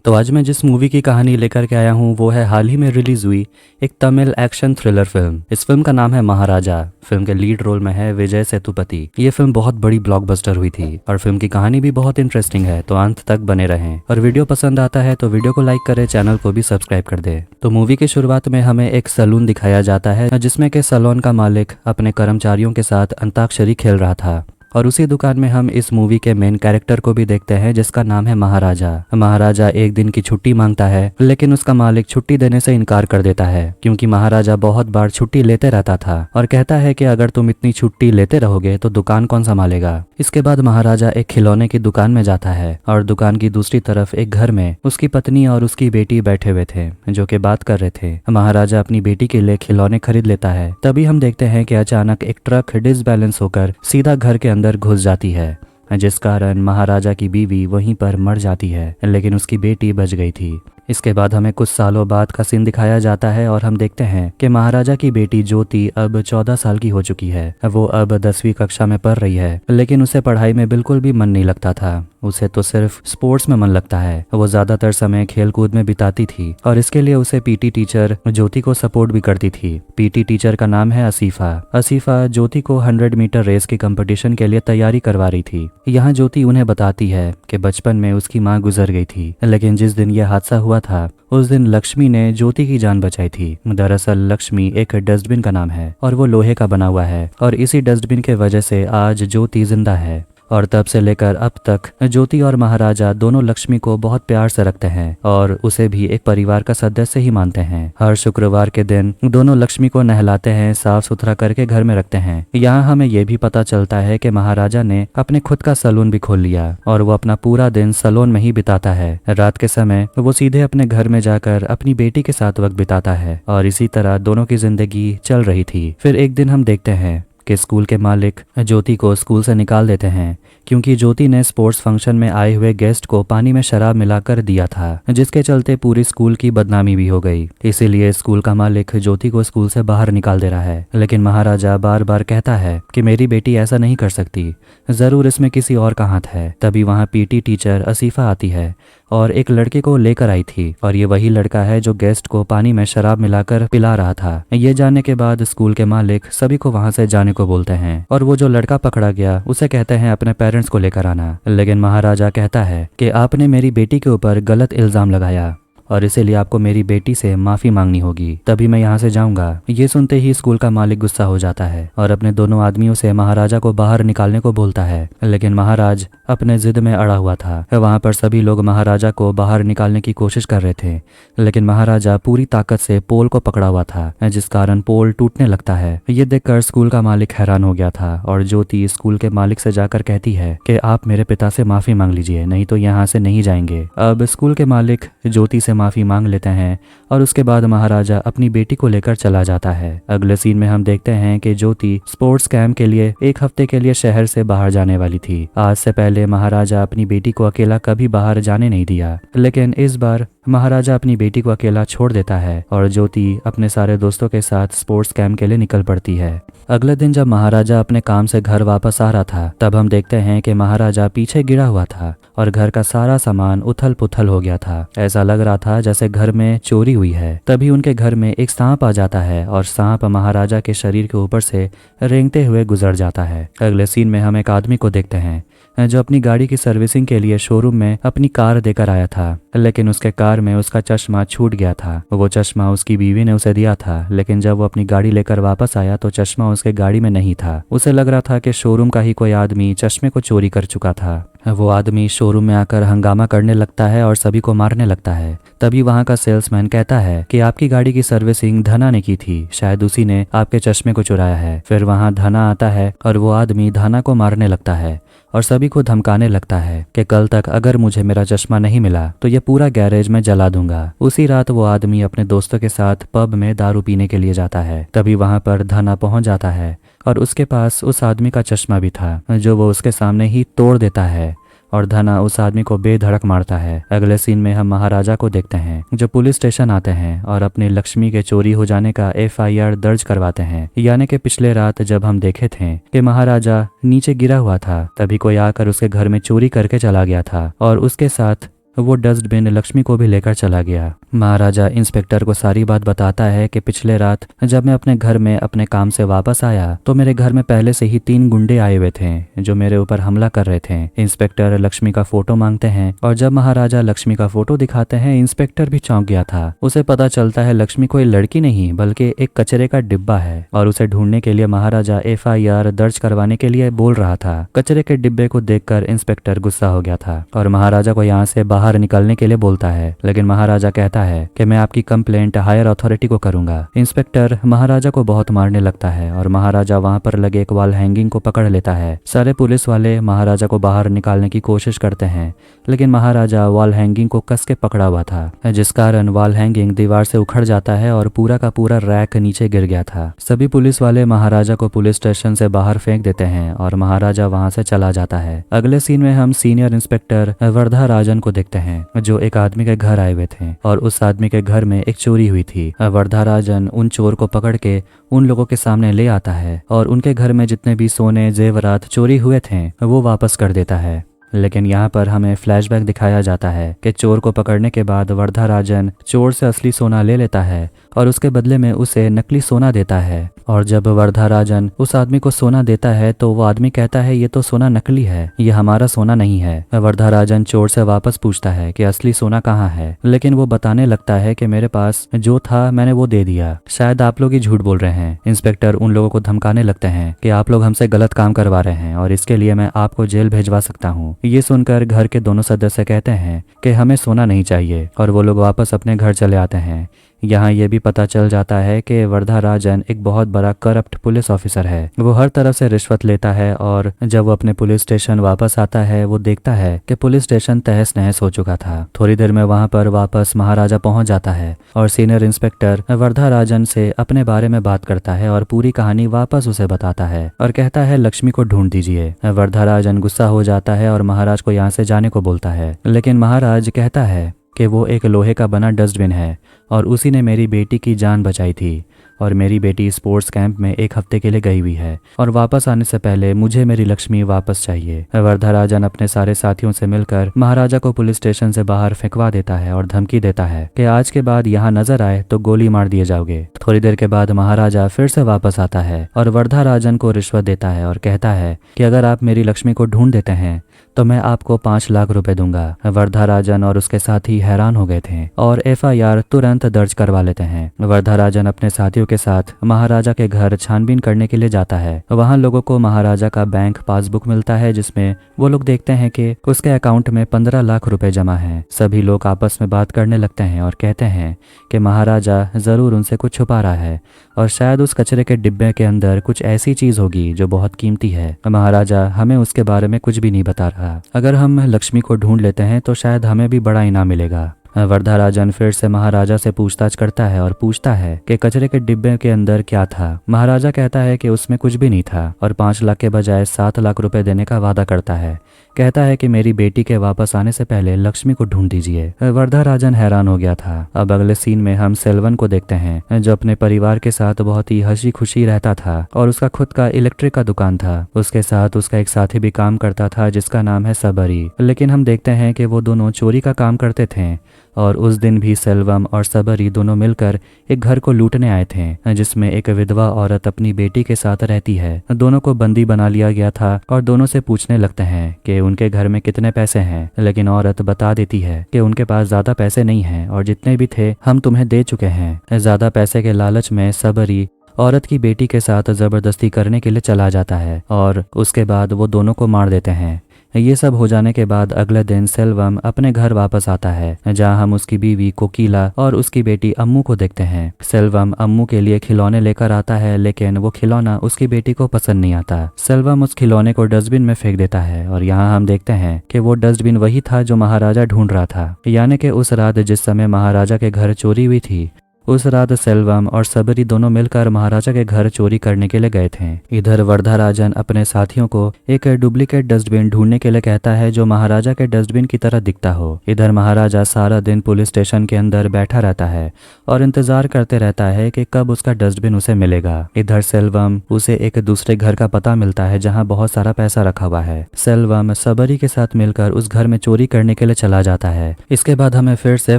तो आज मैं जिस मूवी की कहानी लेकर के आया हूँ वो है हाल ही में रिलीज हुई एक तमिल एक्शन थ्रिलर फिल्म। इस फिल्म का नाम है महाराजा। फिल्म के लीड रोल में है विजय सेतुपति। ये फिल्म बहुत बड़ी ब्लॉकबस्टर हुई थी और फिल्म की कहानी भी बहुत इंटरेस्टिंग है, तो अंत तक बने रहें। और वीडियो पसंद आता है तो वीडियो को लाइक करें, चैनल को भी सब्सक्राइब कर दे। तो मूवी की शुरुआत में हमें एक सैलून दिखाया जाता है जिसमें के सैलून का मालिक अपने कर्मचारियों के साथ अंताक्षरी खेल रहा था। और उसी दुकान में हम इस मूवी के मेन कैरेक्टर को भी देखते हैं जिसका नाम है महाराजा। महाराजा एक दिन की छुट्टी मांगता है, लेकिन उसका मालिक छुट्टी देने से इनकार कर देता है क्योंकि महाराजा बहुत बार छुट्टी लेते रहता था और कहता है कि अगर तुम इतनी छुट्टी लेते रहोगे तो दुकान कौन संभालेगा। इसके बाद महाराजा एक खिलौने की दुकान में जाता है और दुकान की दूसरी तरफ एक घर में उसकी पत्नी और उसकी बेटी बैठे हुए थे जो कि बात कर रहे थे। महाराजा अपनी बेटी के लिए खिलौने खरीद लेता है। तभी हम देखते हैं कि अचानक एक ट्रक डिसबैलेंस होकर सीधा घर के अंदर घुस जाती है, जिस कारण महाराजा की बीवी वहीं पर मर जाती है, लेकिन उसकी बेटी बच गई थी। इसके बाद हमें कुछ सालों बाद का सीन दिखाया जाता है और हम देखते हैं कि महाराजा की बेटी ज्योति अब 14 साल की हो चुकी है। वो अब 10वीं कक्षा में पढ़ रही है, लेकिन उसे पढ़ाई में बिल्कुल भी मन नहीं लगता था। उसे तो सिर्फ स्पोर्ट्स में मन लगता है। वो ज्यादातर समय खेल कूद में बिताती थी और इसके लिए उसे पीटी टीचर ज्योति को सपोर्ट भी करती थी। पीटी टीचर का नाम है असीफा। असीफा ज्योति को 100 मीटर रेस की कंपटीशन के लिए तैयारी करवा रही थी। यहाँ ज्योति उन्हें बताती है कि बचपन में उसकी माँ गुजर गई थी, लेकिन जिस दिन यह हादसा हुआ था उस दिन लक्ष्मी ने ज्योति की जान बचाई थी। दरअसल लक्ष्मी एक डस्टबिन का नाम है और वो लोहे का बना हुआ है और इसी डस्टबिन के वजह से आज ज्योति जिंदा है। और तब से लेकर अब तक ज्योति और महाराजा दोनों लक्ष्मी को बहुत प्यार से रखते हैं और उसे भी एक परिवार का सदस्य ही मानते हैं। हर शुक्रवार के दिन दोनों लक्ष्मी को नहलाते हैं, साफ सुथरा करके घर में रखते हैं। यहाँ हमें ये भी पता चलता है कि महाराजा ने अपने खुद का सैलून भी खोल लिया और वो अपना पूरा दिन सैलून में ही बिताता है। रात के समय वो सीधे अपने घर में जाकर अपनी बेटी के साथ वक्त बिताता है और इसी तरह दोनों की जिंदगी चल रही थी। फिर एक दिन हम देखते हैं कि स्कूल के मालिक ज्योति को स्कूल से निकाल देते हैं क्योंकि ज्योति ने स्पोर्ट्स फंक्शन में आए हुए गेस्ट को पानी में शराब मिलाकर दिया था, जिसके चलते पूरी स्कूल की बदनामी भी हो गई। इसीलिए स्कूल का मालिक ज्योति को स्कूल से बाहर निकाल दे रहा है, लेकिन महाराजा बार बार कहता है कि मेरी बेटी ऐसा नहीं कर सकती, जरूर इसमें किसी और का हाथ है। तभी वहाँ पीटी टीचर असीफा आती है और एक लड़के को लेकर आई थी और ये वही लड़का है जो गेस्ट को पानी में शराब मिलाकर पिला रहा था। ये जानने के बाद स्कूल के मालिक सभी को वहां से जाने को बोलते हैं और वो जो लड़का पकड़ा गया उसे कहते हैं अपने पेरेंट्स को लेकर आना। लेकिन महाराजा कहता है कि आपने मेरी बेटी के ऊपर गलत इल्जाम लगाया और इसीलिए आपको मेरी बेटी से माफी मांगनी होगी, तभी मैं यहाँ से जाऊंगा। ये सुनते ही स्कूल का मालिक गुस्सा हो जाता है और अपने दोनों आदमियों से महाराजा को बाहर निकालने को बोलता है, लेकिन महाराज अपने जिद में अड़ा हुआ था। वहां पर सभी लोग महाराजा को बाहर निकालने की कोशिश कर रहे थे, लेकिन महाराजा पूरी ताकत से पोल को पकड़ा हुआ था, जिस कारण पोल टूटने लगता है। ये देखकर स्कूल का मालिक हैरान हो गया था और ज्योति स्कूल के मालिक से जाकर कहती है कि आप मेरे पिता से माफी मांग लीजिए, नहीं तो यहाँ से नहीं जाएंगे। अब स्कूल के मालिक ज्योति से माफी मांग लेते हैं और उसके बाद महाराजा अपनी बेटी को लेकर चला जाता है। अगले सीन में हम देखते हैं कि ज्योति स्पोर्ट्स कैंप के लिए एक हफ्ते के लिए शहर से बाहर जाने वाली थी। आज से पहले महाराजा अपनी बेटी को अकेला कभी बाहर जाने नहीं दिया, लेकिन इस बार महाराजा अपनी बेटी को अकेला छोड़ देता है और ज्योति अपने सारे दोस्तों के साथ स्पोर्ट्स कैंप के लिए निकल पड़ती है। अगले दिन जब महाराजा अपने काम से घर वापस आ रहा था तब हम देखते हैं कि महाराजा पीछे गिरा हुआ था और घर का सारा सामान उथल पुथल हो गया था। ऐसा लग रहा था जैसे घर में चोरी हुई है। तभी उनके घर में एक सांप आ जाता है और सांप महाराजा के शरीर के ऊपर से रेंगते हुए गुजर जाता है। अगले सीन में हम एक आदमी को देखते हैं जो अपनी गाड़ी की सर्विसिंग के लिए शोरूम में अपनी कार देकर आया था, लेकिन उसके कार में उसका चश्मा छूट गया था। वो चश्मा उसकी बीवी ने उसे दिया था, लेकिन जब वो अपनी गाड़ी लेकर वापस आया तो चश्मा उसके गाड़ी में नहीं था। उसे लग रहा था कि शोरूम का ही कोई आदमी चश्मे को चोरी कर चुका था। वो आदमी शोरूम में आकर हंगामा करने लगता है और सभी को मारने लगता है। तभी वहाँ का सेल्समैन कहता है कि आपकी गाड़ी की सर्विसिंग धना ने की थी, शायद उसी ने आपके चश्मे को चुराया है। फिर वहाँ धना आता है और वो आदमी धना को मारने लगता है और सभी को धमकाने लगता है कि कल तक अगर मुझे मेरा चश्मा नहीं मिला तो ये पूरा गैरेज में जला दूंगा। उसी रात वो आदमी अपने दोस्तों के साथ पब में दारू पीने के लिए जाता है। तभी वहाँ पर धना पहुंच जाता है और उसके पास उस आदमी का चश्मा भी था जो वो उसके सामने ही तोड़ देता है और धना उस आदमी को बेधड़क मारता है। अगले सीन में हम महाराजा को देखते हैं जो पुलिस स्टेशन आते हैं और अपनी लक्ष्मी के चोरी हो जाने का FIR दर्ज करवाते हैं। यानी कि पिछले रात जब हम देखे थे कि महाराजा नीचे गिरा हुआ था तभी कोई आकर उसके घर में चोरी करके चला गया था और उसके साथ वो डस्टबिन लक्ष्मी को भी लेकर चला गया। महाराजा इंस्पेक्टर को सारी बात बताता है कि पिछले रात जब मैं अपने घर में अपने काम से वापस आया तो मेरे घर में पहले से ही 3 गुंडे आए हुए थे जो मेरे ऊपर हमला कर रहे थे। इंस्पेक्टर लक्ष्मी का फोटो मांगते हैं और जब महाराजा लक्ष्मी का फोटो दिखाते हैं इंस्पेक्टर भी चौंक गया था। उसे पता चलता है लक्ष्मी कोई लड़की नहीं बल्कि एक कचरे का डिब्बा है और उसे ढूंढने के लिए महाराजा FIR दर्ज करवाने के लिए बोल रहा था। कचरे के डिब्बे को देखकर इंस्पेक्टर गुस्सा हो गया था और महाराजा को यहाँ से बाहर निकलने के लिए बोलता है, लेकिन महाराजा कहता है कि मैं आपकी कंप्लेंट हायर अथॉरिटी को करूंगा। इंस्पेक्टर महाराजा को बहुत मारने लगता है और महाराजा वहां पर लगे एक वॉल हैंगिंग को पकड़ लेता है। सारे पुलिस वाले महाराजा को बाहर निकालने की कोशिश करते हैं लेकिन महाराजा वॉल हैंगिंग को कस के पकड़ा हुआ था, जिस कारण वॉल हैंगिंग दीवार से उखड़ जाता है और पूरा का पूरा रैक नीचे गिर गया था। सभी पुलिस वाले महाराजा को पुलिस स्टेशन से बाहर फेंक देते हैं और महाराजा वहां से चला जाता है। अगले सीन में हम सीनियर इंस्पेक्टर वर्धा राजन को देखते हैं जो एक आदमी के घर आए हुए थे और उस आदमी के घर में एक चोरी हुई थी। वर्धा राजन उन चोर को पकड़ के उन लोगों के सामने ले आता है और उनके घर में जितने भी सोने जेवरात चोरी हुए थे वो वापस कर देता है। लेकिन यहाँ पर हमें फ्लैशबैक दिखाया जाता है कि चोर को पकड़ने के बाद वर्धा राजन चोर से असली सोना ले लेता है और उसके बदले में उसे नकली सोना देता है। और जब वर्धा राजन उस आदमी को सोना देता है तो वो आदमी कहता है ये तो सोना नकली है, ये हमारा सोना नहीं है। वर्धा राजन चोर से वापस पूछता है कि असली सोना कहाँ है, लेकिन वो बताने लगता है कि मेरे पास जो था मैंने वो दे दिया, शायद आप लोग ही झूठ बोल रहे हैं। इंस्पेक्टर उन लोगों को धमकाने लगते हैं कि आप लोग हमसे गलत काम करवा रहे हैं और इसके लिए मैं आपको जेल भेजवा सकता हूँ। ये सुनकर घर के दोनों सदस्य कहते हैं कि हमें सोना नहीं चाहिए और वो लोग वापस अपने घर चले आते हैं। यहाँ ये भी पता चल जाता है कि वर्धा राजन एक बहुत बड़ा करप्ट पुलिस ऑफिसर है। वो हर तरफ से रिश्वत लेता है और जब वो अपने पुलिस स्टेशन वापस आता है वो देखता है कि पुलिस स्टेशन तहस नहस हो चुका था। थोड़ी देर में वहां पर वापस महाराजा पहुंच जाता है और सीनियर इंस्पेक्टर वर्धा राजन से अपने बारे में बात करता है और पूरी कहानी वापस उसे बताता है और कहता है लक्ष्मी को ढूंढ दीजिए। वर्धा राजन गुस्सा हो जाता है और महाराज को यहाँ से जाने को बोलता है, लेकिन महाराज कहता है कि वो एक लोहे का बना डस्टबिन है और उसी ने मेरी बेटी की जान बचाई थी और मेरी बेटी स्पोर्ट्स कैंप में 1 हफ्ते के लिए गई हुई है और वापस आने से पहले मुझे मेरी लक्ष्मी वापस चाहिए। वर्धा राजन अपने सारे साथियों से मिलकर महाराजा को पुलिस स्टेशन से बाहर फेंकवा देता है और धमकी देता है कि आज के बाद यहाँ नजर आए तो गोली मार दिए जाओगे। थोड़ी देर के बाद महाराजा फिर से वापस आता है और वर्धा राजन को रिश्वत देता है और कहता है कि अगर आप मेरी लक्ष्मी को ढूंढ देते हैं तो मैं आपको 5 लाख रुपए दूंगा। वर्धा राजन और उसके साथी हैरान हो गए थे और FIR तुरंत दर्ज करवा लेते हैं। वर्धा राजन अपने साथियों के साथ महाराजा के घर छानबीन करने के लिए जाता है। वहां लोगों को महाराजा का बैंक पासबुक मिलता है जिसमें वो लोग देखते हैं कि उसके अकाउंट में 15 लाख रुपए जमा हैं। सभी लोग आपस में बात करने लगते हैं और कहते हैं कि महाराजा जरूर उनसे कुछ छुपा रहा है और शायद उस कचरे के डिब्बे के अंदर कुछ ऐसी चीज होगी जो बहुत कीमती है। महाराजा हमें उसके बारे में कुछ भी नहीं बता रहा। अगर हम लक्ष्मी को ढूंढ लेते हैं तो शायद हमें भी बड़ा इनाम मिलेगा। वर्धा राजन फिर से महाराजा से पूछताछ करता है और पूछता है कि कचरे के डिब्बे के अंदर क्या था। महाराजा कहता है कि उसमें कुछ भी नहीं था और 5 लाख के बजाय 7 लाख रुपए देने का वादा करता है। कहता है कि मेरी बेटी के वापस आने से पहले लक्ष्मी को ढूंढ दीजिए। वर्धा राजन हैरान हो गया था। अब अगले सीन में हम सेल्वन को देखते हैं जो अपने परिवार के साथ बहुत ही हंसी खुशी रहता था और उसका खुद का इलेक्ट्रिक का दुकान था। उसके साथ उसका एक साथी भी काम करता था जिसका नाम है सबरी। लेकिन हम देखते हैं कि वो दोनों चोरी का काम करते थे और उस दिन भी सेल्वम और सबरी दोनों मिलकर एक घर को लूटने आए थे जिसमें एक विधवा औरत अपनी बेटी के साथ रहती है। दोनों को बंदी बना लिया गया था और दोनों से पूछने लगते हैं कि उनके घर में कितने पैसे हैं, लेकिन औरत बता देती है कि उनके पास ज्यादा पैसे नहीं हैं और जितने भी थे हम तुम्हें दे चुके हैं। ज्यादा पैसे के लालच में सबरी औरत की बेटी के साथ जबरदस्ती करने के लिए चला जाता है और उसके बाद वो दोनों को मार देते हैं। ये सब हो जाने के बाद अगले दिन सेल्वम अपने घर वापस आता है जहां हम उसकी बीवी कोकिला और उसकी बेटी अम्मू को देखते हैं। सेल्वम अम्मू के लिए खिलौने लेकर आता है लेकिन वो खिलौना उसकी बेटी को पसंद नहीं आता। सेल्वम उस खिलौने को डस्टबिन में फेंक देता है और यहाँ हम देखते हैं कि वो डस्टबिन वही था जो महाराजा ढूंढ रहा था, यानी कि उस रात जिस समय महाराजा के घर चोरी हुई थी उस रात सेल्वम और सबरी दोनों मिलकर महाराजा के घर चोरी करने के लिए गए थे। इधर वरदराजन अपने साथियों को एक डुप्लीकेट डस्टबिन ढूंढने के लिए कहता है जो महाराजा के डस्टबिन की तरह दिखता हो। इधर महाराजा सारा दिन पुलिस स्टेशन के अंदर बैठा रहता है और इंतजार करते रहता है कि कब उसका डस्टबिन उसे मिलेगा। इधर सेल्वम उसे एक दूसरे घर का पता मिलता है जहां बहुत सारा पैसा रखा हुआ है। सेल्वम सबरी के साथ मिलकर उस घर में चोरी करने के लिए चला जाता है। इसके बाद हमें फिर से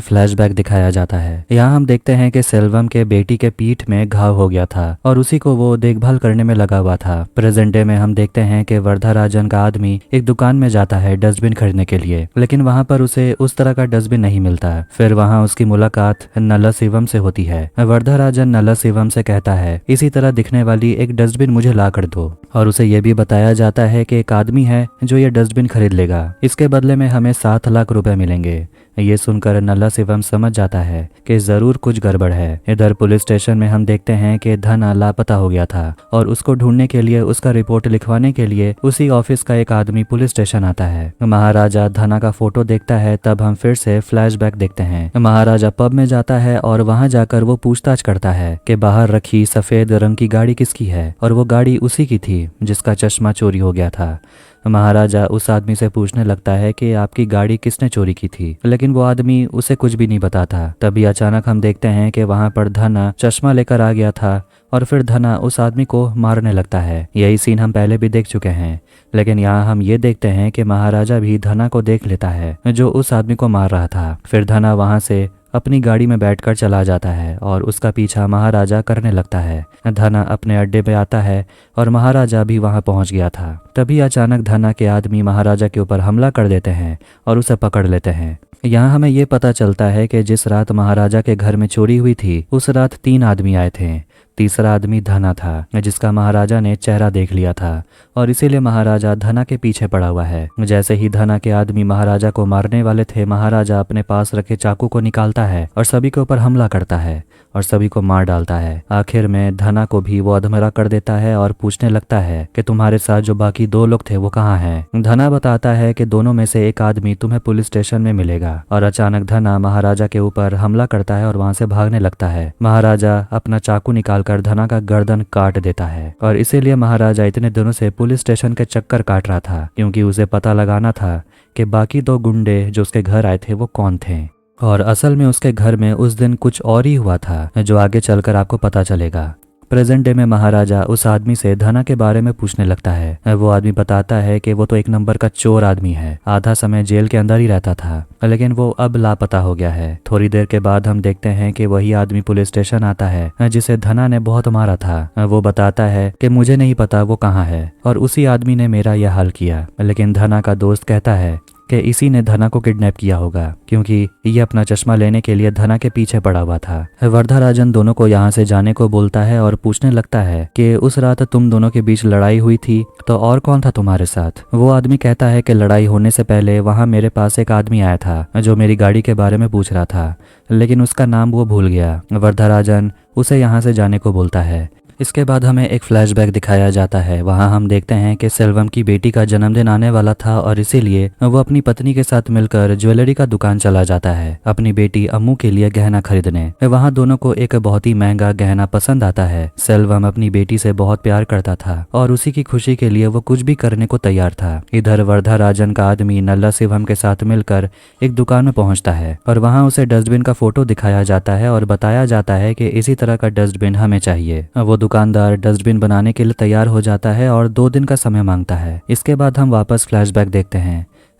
फ्लैशबैक दिखाया जाता है। यहाँ हम देखते हैं कि सेल्वम के बेटी के पीठ में घाव हो गया था और उसी को वो देखभाल करने में लगा हुआ था। प्रेजेंट डे में हम देखते हैं कि वरदराजन का आदमी एक दुकान में जाता है डस्टबिन खरीदने के लिए, लेकिन वहां पर उसे उस तरह का डस्टबिन नहीं मिलता। फिर वहां उसकी मुलाकात नल्ला शिवम से होती है। वरदराजन नल्ला शिवम से कहता है इसी तरह दिखने वाली एक डस्टबिन मुझे ला कर दो, और उसे ये भी बताया जाता है कि एक आदमी है जो ये डस्टबिन खरीद लेगा, इसके बदले में हमें 7 लाख रुपए मिलेंगे। ये सुनकर नल्ला शिवम समझ जाता है कि जरूर कुछ गड़बड़ है। इधर पुलिस स्टेशन में हम देखते हैं कि धना लापता हो गया था और उसको ढूंढने के लिए उसका रिपोर्ट लिखवाने के लिए उसी ऑफिस का एक आदमी पुलिस स्टेशन आता है। महाराजा धना का फोटो देखता है। तब हम फिर से फ्लैशबैक देखते हैं। महाराजा पब में जाता है और वहां जाकर वो पूछताछ करता है कि बाहर रखी सफेद रंग की गाड़ी किसकी है, और वो गाड़ी उसी की थी जिसका चश्मा चोरी हो गया था। महाराजा उस आदमी से पूछने लगता है कि आपकी गाड़ी किसने चोरी की थी, लेकिन वो आदमी उसे कुछ भी नहीं बताता। तभी अचानक हम देखते हैं कि वहां पर धना चश्मा लेकर आ गया था और फिर धना उस आदमी को मारने लगता है। यही सीन हम पहले भी देख चुके हैं, लेकिन यहाँ हम ये देखते हैं कि महाराजा भी धना को देख लेता है जो उस आदमी को मार रहा था। फिर धना वहां से अपनी गाड़ी में बैठकर चला जाता है और उसका पीछा महाराजा करने लगता है। धना अपने अड्डे पे आता है और महाराजा भी वहां पहुंच गया था। तभी अचानक धना के आदमी महाराजा के ऊपर हमला कर देते हैं और उसे पकड़ लेते हैं। यहाँ हमें ये पता चलता है कि जिस रात महाराजा के घर में चोरी हुई थी उस रात 3 आदमी आए थे। तीसरा आदमी धना था जिसका महाराजा ने चेहरा देख लिया था और इसीलिए महाराजा धना के पीछे पड़ा हुआ है। जैसे ही धना के आदमी महाराजा को मारने वाले थे, महाराजा अपने पास रखे चाकू को निकालता है और सभी के ऊपर हमला करता है और सभी को मार डालता है। आखिर में धना को भी वो अधमरा कर देता है और पूछने लगता है कि तुम्हारे साथ जो बाकी 2 लोग थे वो कहाँ हैं। धना बताता है कि दोनों में से एक आदमी तुम्हें पुलिस स्टेशन में मिलेगा। और अचानक धना महाराजा के ऊपर हमला करता है और वहां से भागने लगता है। महाराजा अपना चाकू निकालकर धना का गर्दन काट देता है और इसीलिए महाराजा इतने दिनों से पुलिस स्टेशन के चक्कर काट रहा था, क्योंकि उसे पता लगाना था कि बाकी 2 गुंडे जो उसके घर आए थे वो कौन थे। और असल में उसके घर में उस दिन कुछ और ही हुआ था जो आगे चलकर आपको पता चलेगा। प्रेजेंट डे में महाराजा उस आदमी से धना के बारे में पूछने लगता है। वो आदमी बताता है कि वो तो एक नंबर का चोर आदमी है, आधा समय जेल के अंदर ही रहता था, लेकिन वो अब लापता हो गया है। थोड़ी देर के बाद हम देखते हैं कि वही आदमी पुलिस स्टेशन आता है जिसे धना ने बहुत मारा था। वो बताता है कि मुझे नहीं पता वो कहाँ है और उसी आदमी ने मेरा यह हाल किया। लेकिन धना का दोस्त कहता है कि इसी ने धना को किडनैप किया होगा, क्योंकि ये अपना चश्मा लेने के लिए धना के पीछे पड़ा हुआ था। वरदराजन दोनों को यहाँ से जाने को बोलता है और पूछने लगता है कि उस रात तुम दोनों के बीच लड़ाई हुई थी तो और कौन था तुम्हारे साथ। वो आदमी कहता है कि लड़ाई होने से पहले वहाँ मेरे पास एक आदमी आया था जो मेरी गाड़ी के बारे में पूछ रहा था, लेकिन उसका नाम वो भूल गया। वरदराजन उसे यहाँ से जाने को बोलता है। इसके बाद हमें एक फ्लैशबैक दिखाया जाता है। वहां हम देखते हैं कि सेल्वम की बेटी का जन्मदिन आने वाला था और इसीलिए वो अपनी पत्नी के साथ मिलकर ज्वेलरी का दुकान चला जाता है अपनी बेटी अम्मू के लिए गहना खरीदने। वहां दोनों को एक बहुत ही महंगा गहना पसंद आता है। सेल्वम अपनी बेटी से बहुत प्यार करता था और उसी की खुशी के लिए वो कुछ भी करने को तैयार था। इधर वरदराजन का आदमी नल्ला शिवम के साथ मिलकर एक दुकान में पहुंचता है और वहां उसे डस्टबिन का फोटो दिखाया जाता है और बताया जाता है कि इसी तरह का डस्टबिन हमें चाहिए। वो दुकानदार डस्टबिन बनाने के लिए तैयार हो जाता है और 2 दिन का समय मांगता है। इसके बाद हम वापस फ्लैशबैक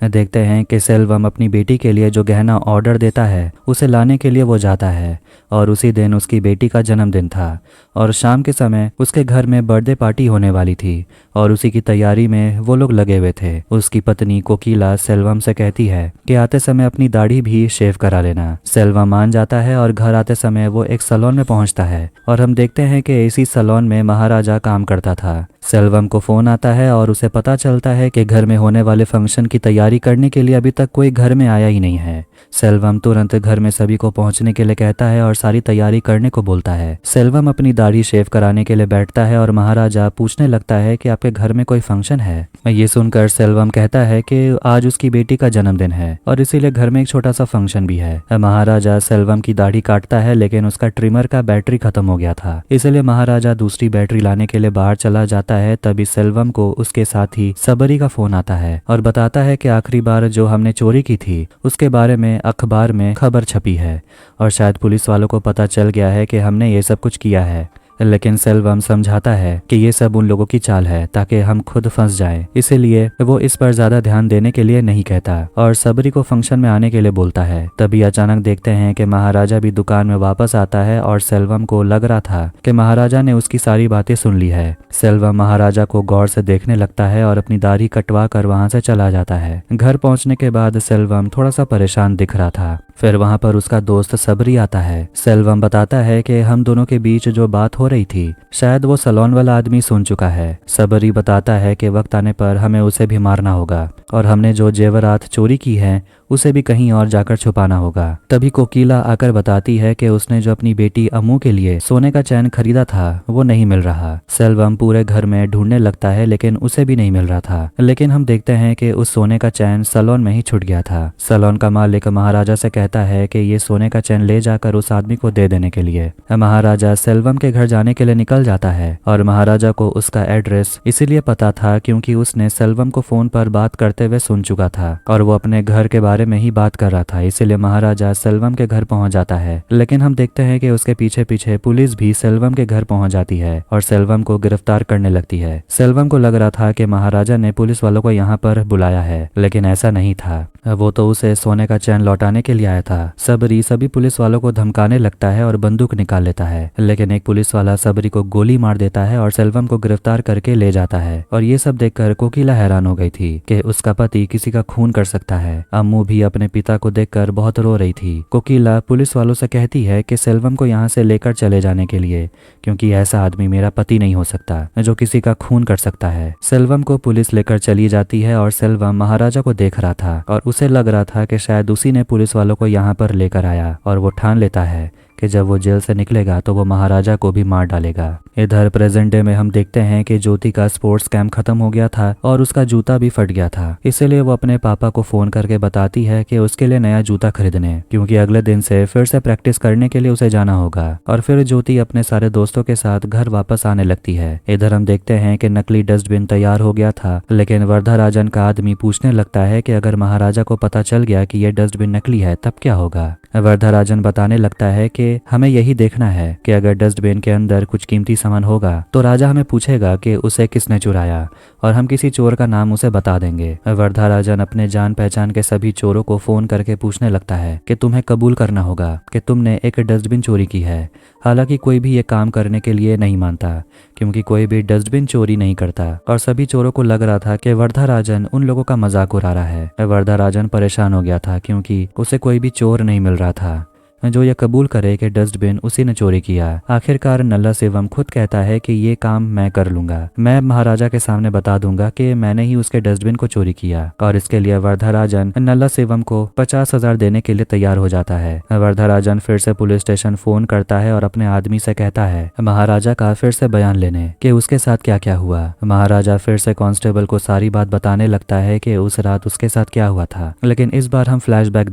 देखते हैं कि सेल्वम अपनी बेटी के लिए जो गहना ऑर्डर देता है उसे लाने के लिए वो जाता है और उसी दिन उसकी बेटी का जन्मदिन था और शाम के समय उसके घर में बर्थडे पार्टी होने वाली थी और उसी की तैयारी में वो लोग लगे हुए थे। उसकी पत्नी कोकिला सेल्वम से कहती है कि आते समय अपनी दाढ़ी भी शेव करा लेना। सेल्वम मान जाता है और घर आते समय वो एक सैलून में पहुंचता है और हम देखते हैं कि इसी सैलून में महाराजा काम करता था। सेल्वम को फोन आता है और उसे पता चलता है कि घर में होने वाले फंक्शन की तैयारी करने के लिए अभी तक कोई घर में आया ही नहीं है। सेल्वम तुरंत घर में सभी को पहुंचने के लिए कहता है और सारी तैयारी करने को बोलता है। सेल्वम अपनी दाढ़ी शेव कराने के लिए बैठता है और महाराजा पूछने लगता है कि आपके घर में कोई फंक्शन है। ये सुनकर सेल्वम कहता है कि आज उसकी बेटी का जन्मदिन है और इसीलिए घर में एक छोटा सा फंक्शन भी है। महाराजा सेल्वम की दाढ़ी काटता है, लेकिन उसका ट्रिमर का बैटरी खत्म हो गया था, इसलिए महाराजा दूसरी बैटरी लाने के लिए बाहर चला जाता है। तभी सेल्वम को उसके साथ ही सबरी का फोन आता है और बताता है कि आखिरी बार जो हमने चोरी की थी उसके बारे में अखबार में खबर छपी है और शायद पुलिस वालों को पता चल गया है कि हमने ये सब कुछ किया है। लेकिन सेल्वम समझाता है कि ये सब उन लोगों की चाल है ताकि हम खुद फंस जाएं, इसीलिए वो इस पर ज्यादा ध्यान देने के लिए नहीं कहता और सबरी को फंक्शन में आने के लिए बोलता है। तभी अचानक देखते हैं कि महाराजा भी दुकान में वापस आता है और सेल्वम को लग रहा था कि महाराजा ने उसकी सारी बातें सुन ली है। सेल्वम महाराजा को गौर से देखने लगता है और अपनी दाढ़ी कटवा कर वहां से चला जाता है। घर पहुंचने के बाद सेल्वम थोड़ा सा परेशान दिख रहा था। फिर वहां पर उसका दोस्त सबरी आता है। सेल्वम बताता है कि हम दोनों के बीच जो बात हो रही थी शायद वो सलोन वाला आदमी सुन चुका है। सबरी बताता है कि वक्त आने पर हमें उसे भी मारना होगा और हमने जो जेवरात चोरी की है उसे भी कहीं और जाकर छुपाना होगा। तभी कोकिला आकर बताती है कि उसने जो अपनी बेटी अम्मू के लिए सोने का चैन खरीदा था वो नहीं मिल रहा। सेल्वम पूरे घर में ढूंढने लगता है लेकिन उसे भी नहीं मिल रहा था। लेकिन हम देखते हैं कि उस सोने का चैन सलोन में ही छूट गया था। सलोन का मालिक महाराजा से कहता है कि ये सोने का चैन ले जाकर उस आदमी को दे देने के लिए। महाराजा सेल्वम के घर जाने के लिए निकल जाता है और महाराजा को उसका एड्रेस इसीलिए पता था क्योंकि उसने सेल्वम को फोन पर बात करते हुए सुन चुका था और वो अपने घर के बारे में ही बात कर रहा था, इसीलिए महाराजा सेल्वम के घर पहुंच जाता है। लेकिन हम देखते हैं कि उसके पीछे पीछे पुलिस भी सेल्वम के घर पहुंच जाती है और सेल्वम को गिरफ्तार करने लगती है। सेल्वम को लग रहा था कि महाराजा ने पुलिस वालों को यहाँ पर बुलाया है, लेकिन ऐसा नहीं था। वो तो उसे सोने का चैन लौटाने के लिए आया था। सबरी सभी पुलिस वालों को धमकाने लगता है और बंदूक निकाल लेता है, लेकिन एक पुलिस वाला सबरी को गोली मार देता है और सेल्वम को गिरफ्तार करके ले जाता है। और ये सब देखकर कोकिला हैरान हो गई थी कि उसका पति किसी का खून कर सकता है। अम्मू भी अपने पिता को देखकर बहुत रो रही थी। कोकिला पुलिस वालों से कहती है कि सेल्वम को यहाँ से लेकर चले जाने के लिए, क्योंकि ऐसा आदमी मेरा पति नहीं हो सकता जो किसी का खून कर सकता है। सेल्वम को पुलिस लेकर चली जाती है और सेल्वम महाराजा को देख रहा था और उसे लग रहा था कि शायद उसी ने पुलिस वालों को यहाँ पर लेकर आया और वो ठान लेता है कि जब वो जेल से निकलेगा तो वो महाराजा को भी मार डालेगा। इधर प्रेजेंट डे में हम देखते हैं कि ज्योति का स्पोर्ट्स कैंप खत्म हो गया था और उसका जूता भी फट गया था, इसीलिए वो अपने पापा को फोन करके बताती है कि उसके लिए नया जूता खरीदने, क्योंकि अगले दिन से फिर से प्रैक्टिस करने के लिए उसे जाना होगा। और फिर ज्योति अपने सारे दोस्तों के साथ घर वापस आने लगती है। इधर हम देखते हैं कि नकली डस्टबिन तैयार हो गया था, लेकिन वर्धाराजन का आदमी पूछने लगता है कि अगर महाराजा को पता चल गया कि ये डस्टबिन नकली है तब क्या होगा। वर्धाराजन बताने लगता है कि हमें यही देखना है कि अगर डस्टबिन के अंदर कुछ कीमती सामान होगा तो राजा हमें पूछेगा कि उसे किसने चुराया और हम किसी चोर का नाम उसे बता देंगे। वर्धाराजन अपने जान पहचान के सभी चोरों को फोन करके पूछने लगता है कि तुम्हें कबूल करना होगा कि तुमने एक डस्टबिन चोरी की है। हालांकि कोई भी ये काम करने के लिए नहीं मानता, क्योंकि कोई भी डस्टबिन चोरी नहीं करता और सभी चोरों को लग रहा था कि वर्धाराजन उन लोगों का मजाक उड़ा रहा है। वर्धाराजन परेशान हो गया था क्योंकि उसे कोई भी चोर नहीं मिल रहा था जो ये कबूल करे कि डस्टबिन उसी ने चोरी किया। आखिरकार नल्ला सेवम खुद कहता है कि ये काम मैं कर लूंगा, मैं महाराजा के सामने बता दूंगा कि मैंने ही उसके डस्टबिन को चोरी किया। और इसके लिए वर्धाराजन नल्ला सेवम को 50,000 देने के लिए तैयार हो जाता है। वर्धाराजन फिर से पुलिस स्टेशन फोन करता है और अपने आदमी से कहता है महाराजा का फिर से बयान लेने कि उसके साथ क्या क्या हुआ। महाराजा फिर से कांस्टेबल को सारी बात बताने लगता है कि उस रात उसके साथ क्या हुआ था, लेकिन इस बार हम फ्लैशबैक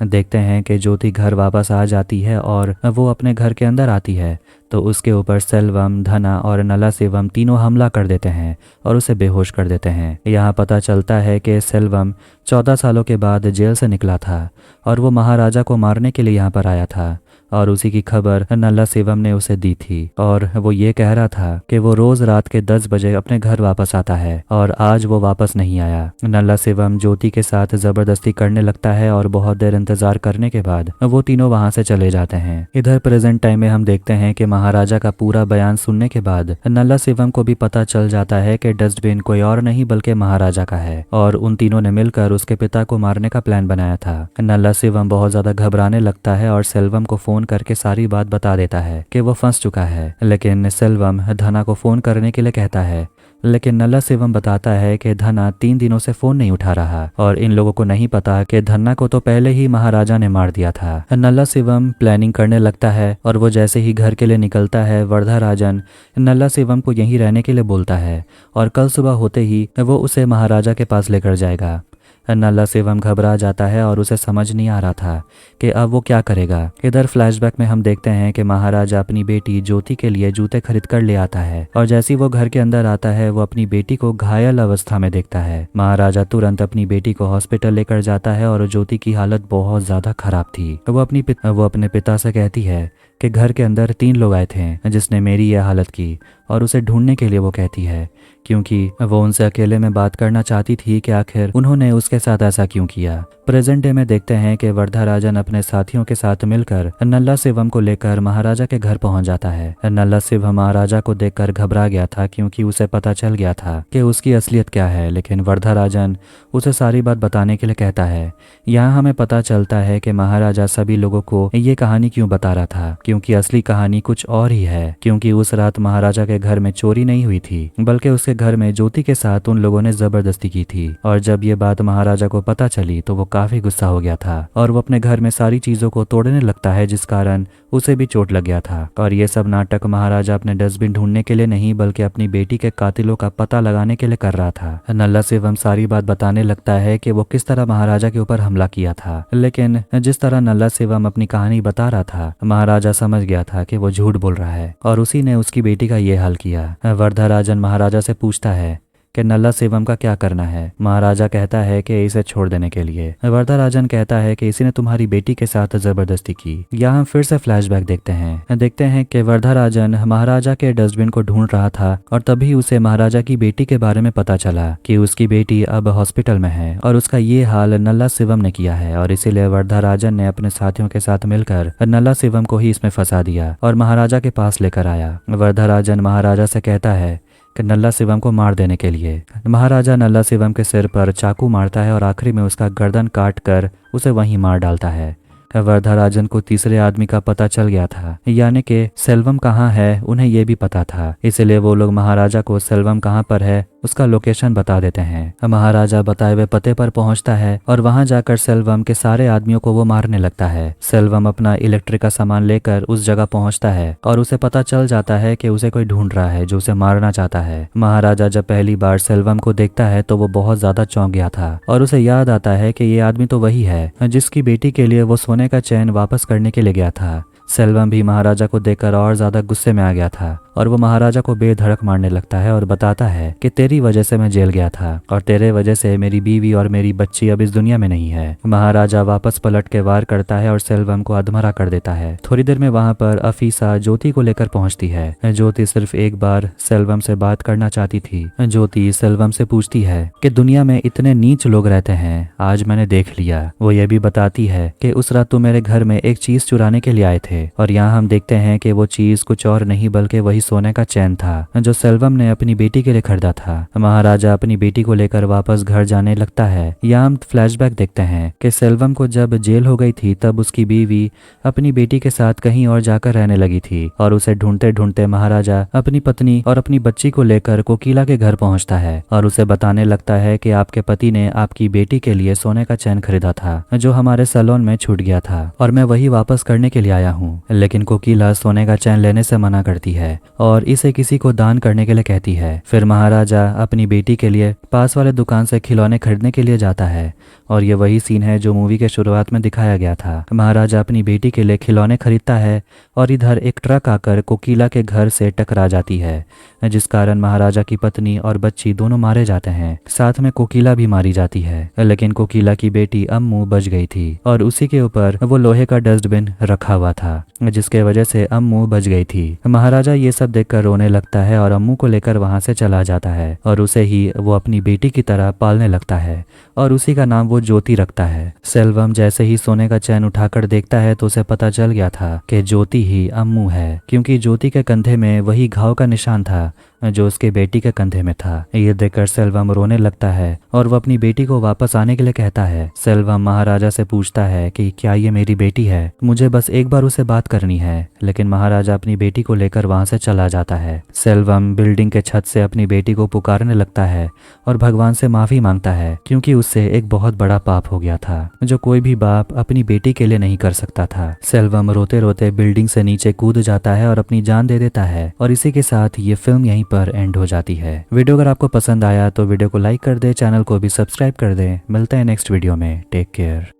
देखते हैं कि ज्योति घर वापस आ जाती है और वो अपने घर के अंदर आती है तो उसके ऊपर सेल्वम, धना और नला सेवम तीनों हमला कर देते हैं और उसे बेहोश कर देते हैं। यहाँ पता चलता है कि सेल्वम 14 सालों के बाद जेल से निकला था और वो महाराजा को मारने के लिए यहाँ पर आया था और उसी की खबर नल्ला सेवम ने उसे दी थी और वो ये कह रहा था कि वो रोज रात के 10 बजे अपने घर वापस आता है और आज वो वापस नहीं आया। नल्ला सेवम ज्योति के साथ जबरदस्ती करने लगता है और बहुत देर इंतजार करने के बाद वो तीनों वहां से चले जाते हैं। इधर प्रेजेंट टाइम में हम देखते हैं कि महाराजा का पूरा बयान सुनने के बाद नल्ला सेवम को भी पता चल जाता है कि डस्टबिन कोई और नहीं बल्कि महाराजा का है और उन तीनों ने मिलकर उसके पिता को मारने का प्लान बनाया था। नल्ला शिवम बहुत ज्यादा घबराने लगता है और सेल्वम को फोन करके सारी बात बता देता है कि वो फंस चुका है। लेकिन सेल्वम धना को फोन करने के लिए कहता है, लेकिन नल्ला शिवम बताता है कि धना 3 दिनों से फोन नहीं उठा रहा और इन लोगों को नहीं पता कि धन्ना को तो पहले ही महाराजा ने मार दिया था। नल्ला शिवम प्लानिंग करने लगता है और वो जैसे ही घर के लिए निकलता है, वर्धाराजन नल्ला शिवम को यहीं रहने के लिए बोलता है और कल सुबह होते ही वो उसे महाराजा के पास लेकर जाएगा। नल्ला शिवम घबरा जाता है और उसे समझ नहीं आ रहा था कि अब वो क्या करेगा। इधर फ्लैशबैक में हम देखते हैं कि महाराजा अपनी बेटी ज्योति के लिए जूते खरीद कर ले आता है और जैसे ही वो घर के अंदर आता है वो अपनी बेटी को घायल अवस्था में देखता है। महाराजा तुरंत अपनी बेटी को हॉस्पिटल लेकर जाता है और ज्योति की हालत बहुत ज्यादा खराब थी। वो अपने पिता से कहती है कि घर के अंदर 3 लोग आए थे जिसने मेरी यह हालत की और उसे ढूंढने के लिए वो कहती है, क्योंकि वो उनसे अकेले में बात करना चाहती थी कि आखिर उन्होंने उसके साथ ऐसा क्यों किया। प्रेजेंट डे में देखते हैं कि वर्धाराजन अपने साथियों के साथ मिलकर नल्ला शिवम को लेकर महाराजा के घर पहुंच जाता है। नल्ला शिवम महाराजा को देखकर घबरा गया था क्योंकि उसे पता चल गया था कि उसकी असलियत क्या है, लेकिन वर्धाराजन उसे सारी बात बताने के लिए कहता है। यहाँ हमें पता चलता है कि महाराजा सभी लोगों को ये कहानी क्यों बता रहा था, क्योंकि असली कहानी कुछ और ही है। क्योंकि उस रात महाराजा के घर में चोरी नहीं हुई थी, बल्कि उसके घर में ज्योति के साथ उन लोगों ने जबरदस्ती की थी। और जब ये बात महाराजा को पता चली तो वो काफी गुस्सा हो गया था और वो अपने घर में सारी चीजों को तोड़ने लगता है, जिस कारण उसे भी चोट लग गया था। और ये सब नाटक महाराजा अपने डस्टबिन ढूंढने के लिए नहीं बल्कि अपनी बेटी के कातिलों का पता लगाने के लिए कर रहा था। नल्ला शिवम सारी बात बताने लगता है कि वो किस तरह महाराजा के ऊपर हमला किया था, लेकिन जिस तरह नल्ला शिवम अपनी कहानी बता रहा था महाराजा समझ गया था कि वो झूठ बोल रहा है और उसी ने उसकी बेटी का ये हाल किया। वर्धाराजन महाराजा से पूछता है कि नल्ला शिवम का क्या करना है। महाराजा कहता है कि इसे छोड़ देने के लिए। वर्धाराजन कहता है कि इसी ने तुम्हारी बेटी के साथ जबरदस्ती की। यहाँ हम फिर से फ्लैशबैक देखते हैं कि वर्धाराजन महाराजा के डस्टबिन को ढूंढ रहा था और तभी उसे महाराजा की बेटी के बारे में पता चला कि उसकी बेटी अब हॉस्पिटल में है और उसका ये हाल नल्ला शिवम ने किया है और इसीलिए वर्धाराजन ने अपने साथियों के साथ मिलकर नल्ला शिवम को ही इसमें फंसा दिया और महाराजा के पास लेकर आया। वर्धाराजन महाराजा से कहता है कि नल्ला शिवम को मार देने के लिए। महाराजा नल्ला शिवम के सिर पर चाकू मारता है और आखिरी में उसका गर्दन काट कर उसे वहीं मार डालता है। वर्धाराजन को तीसरे आदमी का पता चल गया था, यानी कि सेल्वम कहाँ है उन्हें यह भी पता था। इसलिए वो लोग महाराजा को सेल्वम कहाँ पर है उसका लोकेशन बता देते हैं। महाराजा बताए हुए पते पर पहुंचता है और वहां जाकर सेल्वम के सारे आदमियों को वो मारने लगता है। सेल्वम अपना इलेक्ट्रिक का सामान लेकर उस जगह पहुंचता है और उसे पता चल जाता है कि उसे कोई ढूंढ रहा है जो उसे मारना चाहता है। महाराजा जब पहली बार सेल्वम को देखता है तो वो बहुत ज्यादा चौंक गया था और उसे याद आता है कि ये आदमी तो वही है जिसकी बेटी के लिए वो सोने का चैन वापस करने के लिए गया था। सेल्वम भी महाराजा को देखकर और ज्यादा गुस्से में आ गया था और वो महाराजा को बेधड़क मारने लगता है और बताता है कि तेरी वजह से मैं जेल गया था और तेरे वजह से मेरी बीवी और मेरी बच्ची अब इस दुनिया में नहीं है। महाराजा वापस पलट के वार करता है और सेल्वम को अधमरा कर देता है। थोड़ी देर में वहां पर अफीसा ज्योति को लेकर पहुंचती है। ज्योति सिर्फ एक बार सेल्वम से बात करना चाहती थी। ज्योति सेल्वम से पूछती है कि दुनिया में इतने नीच लोग रहते हैं, आज मैंने देख लिया। वो ये भी बताती है कि उस रात तुम मेरे घर में एक चीज चुराने के लिए आए थे और यहाँ हम देखते हैं कि वो चीज कुछ और नहीं बल्कि वही सोने का चैन था जो सेल्वम ने अपनी बेटी के लिए खरीदा था। महाराजा अपनी बेटी को लेकर वापस घर जाने लगता है। यहाँ हम फ्लैशबैक देखते हैं कि सेल्वम को जब जेल हो गई थी तब उसकी बीवी अपनी बेटी के साथ कहीं और जाकर रहने लगी थी और उसे ढूंढते ढूंढते महाराजा अपनी पत्नी और अपनी बच्ची को लेकर कोकिला के घर पहुंचता है और उसे बताने लगता है कि आपके पति ने आपकी बेटी के लिए सोने का चैन खरीदा था जो हमारे सैलून में छूट गया था और मैं वही वापस करने के लिए आया हूँ। लेकिन कोकिला सोने का चैन लेने से मना करती है और इसे किसी को दान करने के लिए कहती है। फिर महाराजा अपनी बेटी के लिए पास वाले दुकान से खिलौने खरीदने के लिए जाता है और ये वही सीन है जो मूवी के शुरुआत में दिखाया गया था। महाराजा अपनी बेटी के लिए खिलौने खरीदता है और इधर एक ट्रक आकर कोकिला के घर से टकरा जाती है जिस कारण महाराजा की पत्नी और बच्ची दोनों मारे जाते हैं, साथ में कोकिला भी मारी जाती है। लेकिन कोकिला की बेटी अम्मू बच गई थी और उसी के ऊपर वो लोहे का डस्टबिन रखा हुआ था जिसके वजह से अम्मू बच गई थी। महाराजा ये सब देखकर रोने लगता है और अम्मू को लेकर वहां से चला जाता है और उसे ही वो अपनी बेटी की तरह पालने लगता है और उसी का नाम वो ज्योति रखता है। सेल्वम जैसे ही सोने का चैन उठाकर देखता है तो उसे पता चल गया था कि ज्योति ही अम्मू है, क्योंकि ज्योति के कंधे में वही घाव का निशान था जो उसके बेटी के कंधे में था। ये देखकर सेल्वम रोने लगता है और वो अपनी बेटी को वापस आने के लिए कहता है। सेल्वम महाराजा से पूछता है कि क्या ये मेरी बेटी है, मुझे बस एक बार उसे बात करनी है। लेकिन महाराजा अपनी बेटी को लेकर वहां से चला जाता है। सेल्वम बिल्डिंग के छत से अपनी बेटी को पुकारने लगता है और भगवान से माफी मांगता है, क्योंकि उससे एक बहुत बड़ा पाप हो गया था जो कोई भी बाप अपनी बेटी के लिए नहीं कर सकता था। सेल्वम रोते रोते बिल्डिंग से नीचे कूद जाता है और अपनी जान दे देता है। और इसी के साथ ये फिल्म यहीं पर एंड हो जाती है। वीडियो अगर आपको पसंद आया तो वीडियो को लाइक कर दे, चैनल को भी सब्सक्राइब कर दे। मिलते हैं नेक्स्ट वीडियो में। Take care.